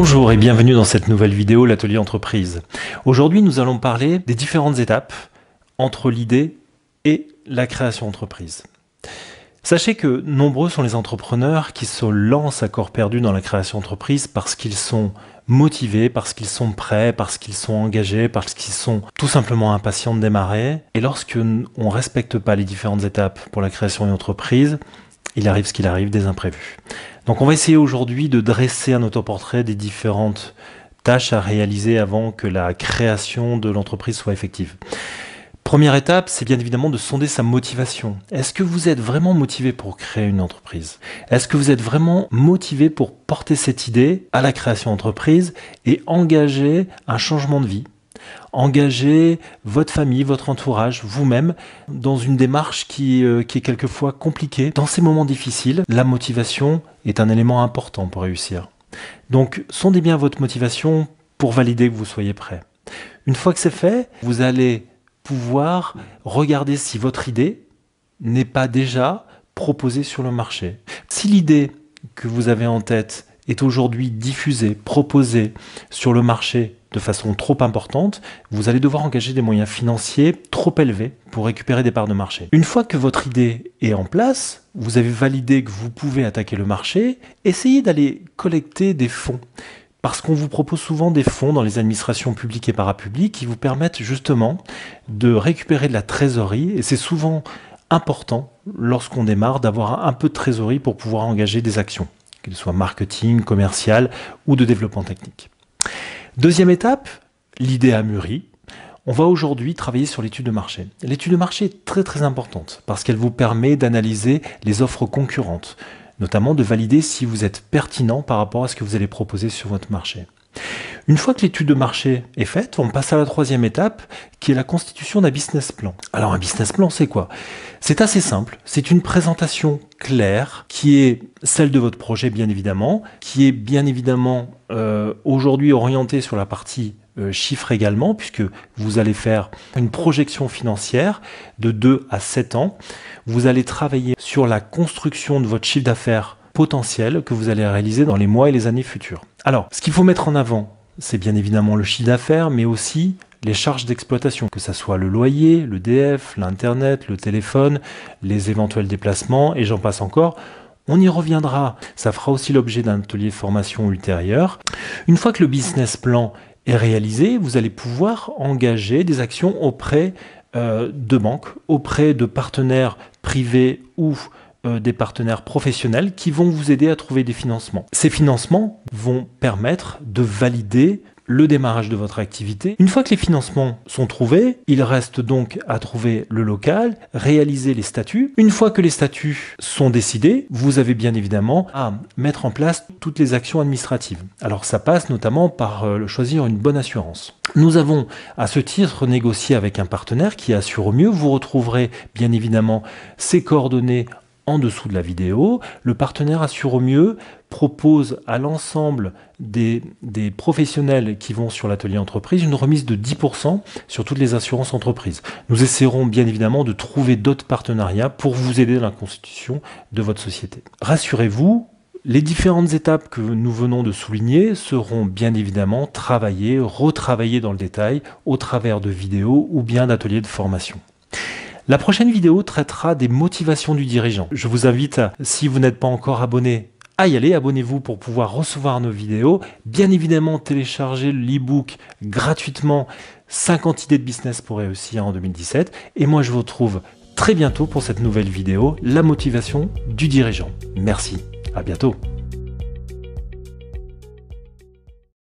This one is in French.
Bonjour et bienvenue dans cette nouvelle vidéo, l'atelier entreprise. Aujourd'hui, nous allons parler des différentes étapes entre l'idée et la création entreprise. Sachez que nombreux sont les entrepreneurs qui se lancent à corps perdu dans la création entreprise parce qu'ils sont motivés, parce qu'ils sont prêts, parce qu'ils sont engagés, parce qu'ils sont tout simplement impatients de démarrer. Et lorsqu'on ne respecte pas les différentes étapes pour la création d'une entreprise, il arrive ce qu'il arrive, des imprévus. Donc on va essayer aujourd'hui de dresser un autoportrait des différentes tâches à réaliser avant que la création de l'entreprise soit effective. Première étape, c'est bien évidemment de sonder sa motivation. Est-ce que vous êtes vraiment motivé pour créer une entreprise? Est-ce que vous êtes vraiment motivé pour porter cette idée à la création d'entreprise et engager un changement de vie? Engager votre famille, votre entourage, vous-même, dans une démarche qui est quelquefois compliquée. Dans ces moments difficiles, la motivation est un élément important pour réussir. Donc, sondez bien votre motivation pour valider que vous soyez prêt. Une fois que c'est fait, vous allez pouvoir regarder si votre idée n'est pas déjà proposée sur le marché. Si l'idée que vous avez en tête est aujourd'hui diffusée, proposée sur le marché de façon trop importante, vous allez devoir engager des moyens financiers trop élevés pour récupérer des parts de marché. Une fois que votre idée est en place, vous avez validé que vous pouvez attaquer le marché, essayez d'aller collecter des fonds. Parce qu'on vous propose souvent des fonds dans les administrations publiques et parapubliques qui vous permettent justement de récupérer de la trésorerie. Et c'est souvent important, lorsqu'on démarre, d'avoir un peu de trésorerie pour pouvoir engager des actions, qu'elles soient marketing, commercial ou de développement technique. Deuxième étape, l'idée a mûri. On va aujourd'hui travailler sur l'étude de marché. L'étude de marché est très importante parce qu'elle vous permet d'analyser les offres concurrentes, notamment de valider si vous êtes pertinent par rapport à ce que vous allez proposer sur votre marché. Une fois que l'étude de marché est faite, on passe à la troisième étape qui est la constitution d'un business plan. Alors un business plan, c'est quoi? C'est assez simple, c'est une présentation claire qui est celle de votre projet bien évidemment, qui est bien évidemment aujourd'hui orientée sur la partie chiffres également, puisque vous allez faire une projection financière de 2 à 7 ans. Vous allez travailler sur la construction de votre chiffre d'affaires potentiel que vous allez réaliser dans les mois et les années futures. Alors, ce qu'il faut mettre en avant, c'est bien évidemment le chiffre d'affaires, mais aussi les charges d'exploitation, que ce soit le loyer, le DF, l'Internet, le téléphone, les éventuels déplacements, et j'en passe encore. On y reviendra, ça fera aussi l'objet d'un atelier de formation ultérieur. Une fois que le business plan est réalisé, vous allez pouvoir engager des actions auprès de banques, auprès de partenaires privés ou des partenaires professionnels qui vont vous aider à trouver des financements. Ces financements vont permettre de valider le démarrage de votre activité. Une fois que les financements sont trouvés, il reste donc à trouver le local, réaliser les statuts. Une fois que les statuts sont décidés, vous avez bien évidemment à mettre en place toutes les actions administratives. Alors ça passe notamment par choisir une bonne assurance. Nous avons à ce titre négocié avec un partenaire qui assure au mieux. Vous retrouverez bien évidemment ses coordonnées en dessous de la vidéo. Le partenaire Assure au mieux propose à l'ensemble des professionnels qui vont sur l'atelier entreprise une remise de 10% sur toutes les assurances entreprises. Nous essaierons bien évidemment de trouver d'autres partenariats pour vous aider dans la constitution de votre société. Rassurez-vous, les différentes étapes que nous venons de souligner seront bien évidemment travaillées, retravaillées dans le détail au travers de vidéos ou bien d'ateliers de formation. La prochaine vidéo traitera des motivations du dirigeant. Je vous invite, si vous n'êtes pas encore abonné, à y aller. Abonnez-vous pour pouvoir recevoir nos vidéos. Bien évidemment, téléchargez l'e-book gratuitement 50 idées de business pour réussir en 2017. Et moi, je vous retrouve très bientôt pour cette nouvelle vidéo, la motivation du dirigeant. Merci, à bientôt.